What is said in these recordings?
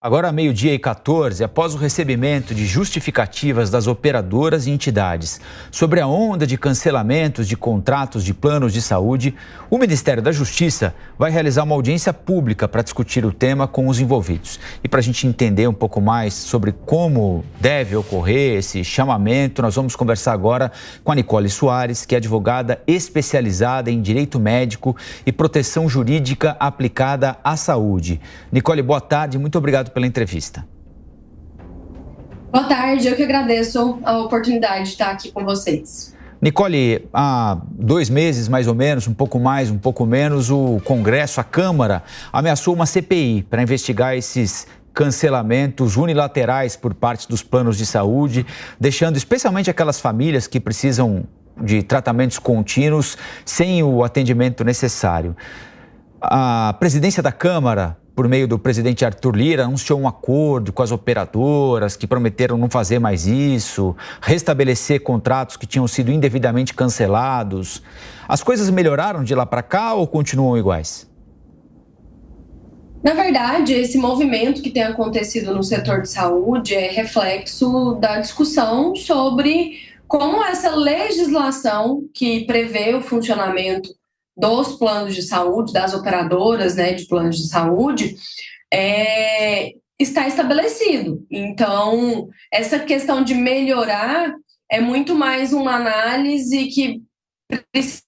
Agora, meio-dia e 14, após o recebimento de justificativas das operadoras e entidades sobre a onda de cancelamentos de contratos de planos de saúde, o Ministério da Justiça vai realizar uma audiência pública para discutir o tema com os envolvidos. E para a gente entender um pouco mais sobre como deve ocorrer esse chamamento, nós vamos conversar agora com a Nicole Soares, que é advogada especializada em direito médico e proteção jurídica aplicada à saúde. Nicole, boa tarde, muito obrigado pela entrevista. Boa tarde, eu que agradeço a oportunidade de estar aqui com vocês. Nicole, há 2 meses, mais ou menos, um pouco mais, um pouco menos, o Congresso, a Câmara, ameaçou uma CPI para investigar esses cancelamentos unilaterais por parte dos planos de saúde, deixando especialmente aquelas famílias que precisam de tratamentos contínuos sem o atendimento necessário. A presidência da Câmara, por meio do presidente Arthur Lira, anunciou um acordo com as operadoras que prometeram não fazer mais isso, restabelecer contratos que tinham sido indevidamente cancelados. As coisas melhoraram de lá para cá ou continuam iguais? Na verdade, esse movimento que tem acontecido no setor de saúde é reflexo da discussão sobre como essa legislação que prevê o funcionamento dos planos de saúde, das operadoras, né, de planos de saúde, está estabelecido. Então, essa questão de melhorar é muito mais uma análise que precisa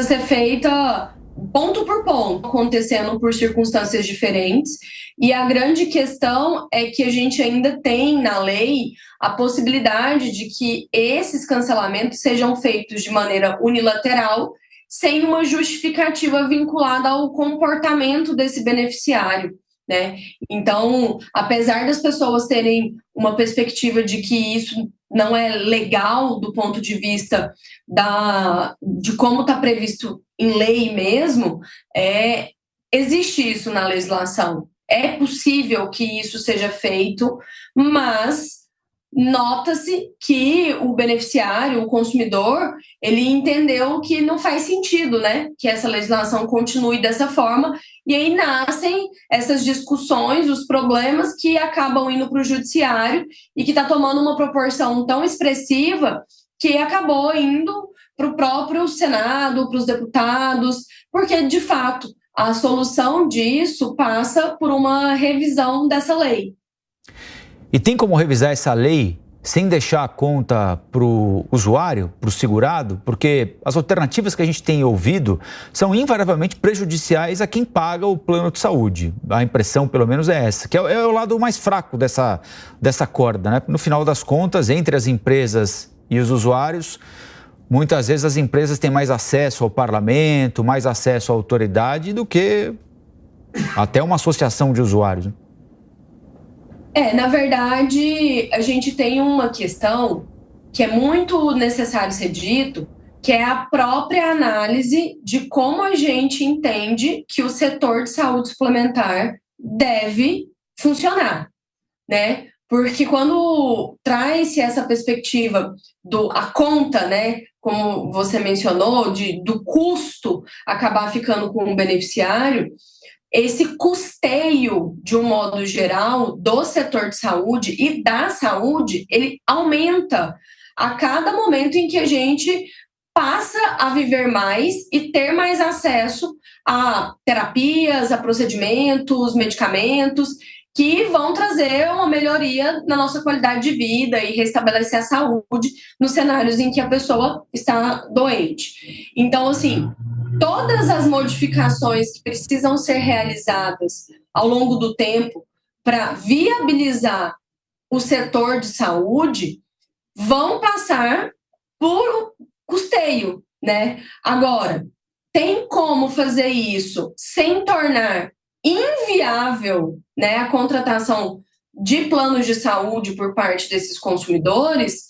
ser feita ponto por ponto, acontecendo por circunstâncias diferentes. E a grande questão é que a gente ainda tem na lei a possibilidade de que esses cancelamentos sejam feitos de maneira unilateral, sem uma justificativa vinculada ao comportamento desse beneficiário, né? Então, apesar das pessoas terem uma perspectiva de que isso não é legal do ponto de vista de como está previsto em lei mesmo, existe isso na legislação. É possível que isso seja feito, mas nota-se que o beneficiário, o consumidor, ele entendeu que não faz sentido, né, que essa legislação continue dessa forma, e aí nascem essas discussões, os problemas que acabam indo para o judiciário e que está tomando uma proporção tão expressiva que acabou indo para o próprio Senado, para os deputados, porque, de fato, a solução disso passa por uma revisão dessa lei. E tem como revisar essa lei sem deixar a conta para o usuário, para o segurado? Porque as alternativas que a gente tem ouvido são invariavelmente prejudiciais a quem paga o plano de saúde. A impressão, pelo menos, é essa, que é o lado mais fraco dessa corda, né? No final das contas, entre as empresas e os usuários, muitas vezes as empresas têm mais acesso ao parlamento, mais acesso à autoridade do que até uma associação de usuários, né? Na verdade, a gente tem uma questão que é muito necessário ser dito, que é a própria análise de como a gente entende que o setor de saúde suplementar deve funcionar, né? Porque quando traz-se essa perspectiva a conta, né, como você mencionou, do custo acabar ficando com o beneficiário, esse custeio, de um modo geral, do setor de saúde e da saúde, ele aumenta a cada momento em que a gente passa a viver mais e ter mais acesso a terapias, a procedimentos, medicamentos, que vão trazer uma melhoria na nossa qualidade de vida e restabelecer a saúde nos cenários em que a pessoa está doente. Então, assim, todas as modificações que precisam ser realizadas ao longo do tempo para viabilizar o setor de saúde vão passar por custeio, né? Agora, tem como fazer isso sem tornar inviável, né, a contratação de planos de saúde por parte desses consumidores?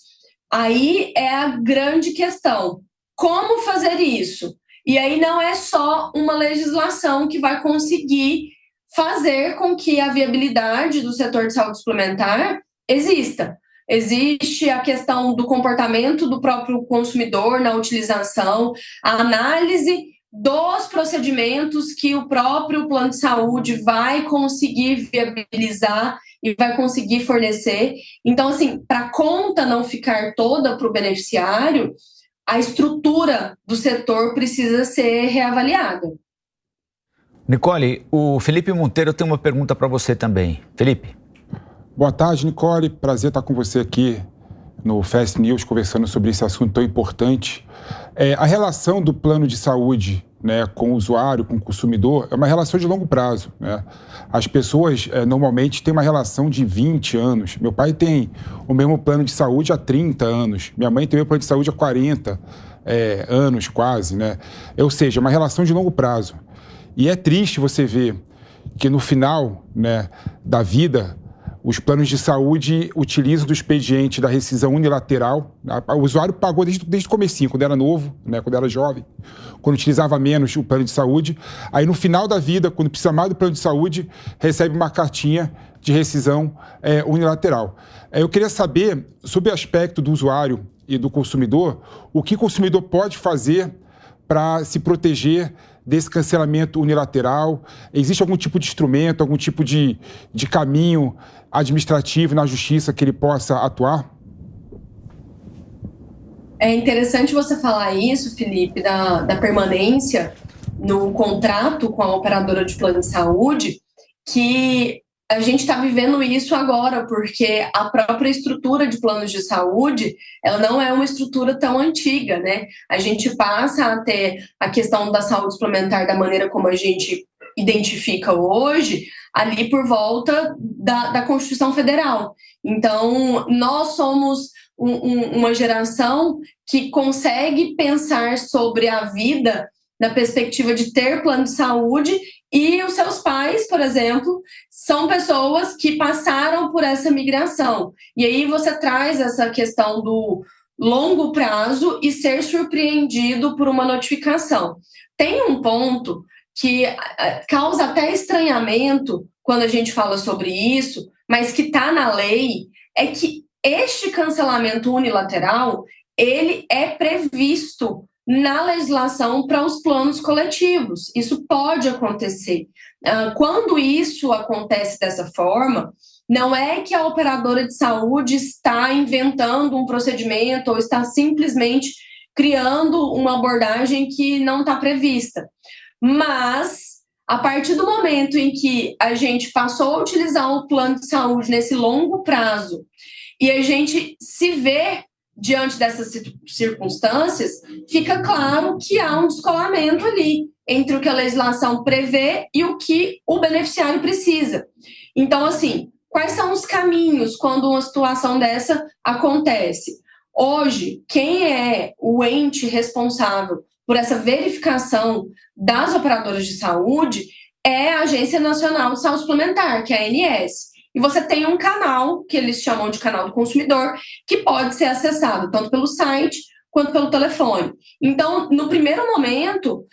Aí é a grande questão. Como fazer isso? E aí não é só uma legislação que vai conseguir fazer com que a viabilidade do setor de saúde suplementar exista. Existe a questão do comportamento do próprio consumidor na utilização, a análise dos procedimentos que o próprio plano de saúde vai conseguir viabilizar e vai conseguir fornecer. Então, assim, para a conta não ficar toda para o beneficiário, a estrutura do setor precisa ser reavaliada. Nicole, o Felipe Monteiro tem uma pergunta para você também. Felipe. Boa tarde, Nicole. Prazer estar com você aqui no Fast News, conversando sobre esse assunto tão importante. A relação do plano de saúde, né, com o usuário, com o consumidor, é uma relação de longo prazo, né? As pessoas normalmente têm uma relação de 20 anos. Meu pai tem o mesmo plano de saúde há 30 anos. Minha mãe tem o mesmo plano de saúde há 40 anos quase, né? Ou seja, uma relação de longo prazo. E é triste você ver que no final, né, da vida, os planos de saúde utilizam do expediente da rescisão unilateral. O usuário pagou desde o comecinho, quando era novo, né, quando era jovem, quando utilizava menos o plano de saúde. Aí, no final da vida, quando precisa mais do plano de saúde, recebe uma cartinha de rescisão unilateral. Eu queria saber, sobre o aspecto do usuário e do consumidor, o que o consumidor pode fazer para se proteger desse cancelamento unilateral? Existe algum tipo de instrumento, algum tipo de caminho administrativo na justiça que ele possa atuar? É interessante você falar isso, Felipe, da permanência no contrato com a operadora de plano de saúde, que a gente está vivendo isso agora, porque a própria estrutura de planos de saúde, ela não é uma estrutura tão antiga, né? A gente passa a ter a questão da saúde suplementar da maneira como a gente identifica hoje, ali por volta da Constituição Federal. Então, nós somos uma geração que consegue pensar sobre a vida na perspectiva de ter plano de saúde, e os seus pais, por exemplo, são pessoas que passaram por essa migração. E aí você traz essa questão do longo prazo e ser surpreendido por uma notificação. Tem um ponto que causa até estranhamento quando a gente fala sobre isso, mas que está na lei, é que este cancelamento unilateral, ele é previsto na legislação para os planos coletivos. Isso pode acontecer. Quando isso acontece dessa forma, não é que a operadora de saúde está inventando um procedimento ou está simplesmente criando uma abordagem que não está prevista. Mas, a partir do momento em que a gente passou a utilizar o plano de saúde nesse longo prazo e a gente se vê diante dessas circunstâncias, fica claro que há um descolamento ali entre o que a legislação prevê e o que o beneficiário precisa. Então, assim, quais são os caminhos quando uma situação dessa acontece? Hoje, quem é o ente responsável por essa verificação das operadoras de saúde é a Agência Nacional de Saúde Suplementar, que é a ANS. E você tem um canal, que eles chamam de canal do consumidor, que pode ser acessado tanto pelo site quanto pelo telefone. Então, no primeiro momento,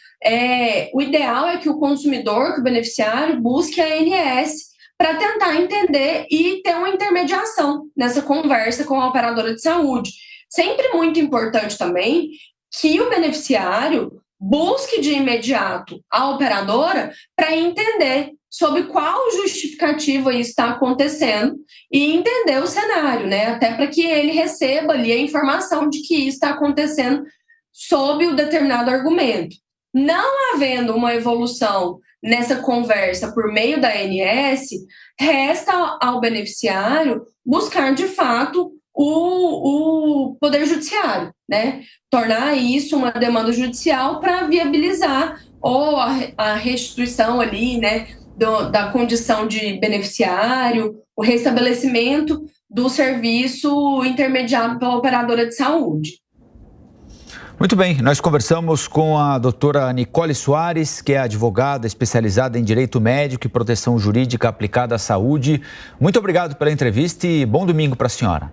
o ideal é que o consumidor, que o beneficiário, busque a ANS para tentar entender e ter uma intermediação nessa conversa com a operadora de saúde. Sempre muito importante também que o beneficiário busque de imediato a operadora para entender sobre qual justificativa isso está acontecendo e entender o cenário, né? Até para que ele receba ali a informação de que isso está acontecendo sob o determinado argumento. Não havendo uma evolução nessa conversa por meio da ANS, resta ao beneficiário buscar, de fato, o Poder Judiciário, né? Tornar isso uma demanda judicial para viabilizar ou a restituição ali, né, da condição de beneficiário, o restabelecimento do serviço intermediado pela operadora de saúde. Muito bem, nós conversamos com a doutora Nicole Soares, que é advogada especializada em Direito Médico e Proteção Jurídica aplicada à saúde. Muito obrigado pela entrevista e bom domingo para a senhora.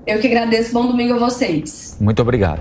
Eu que agradeço, bom domingo a vocês. Muito obrigado.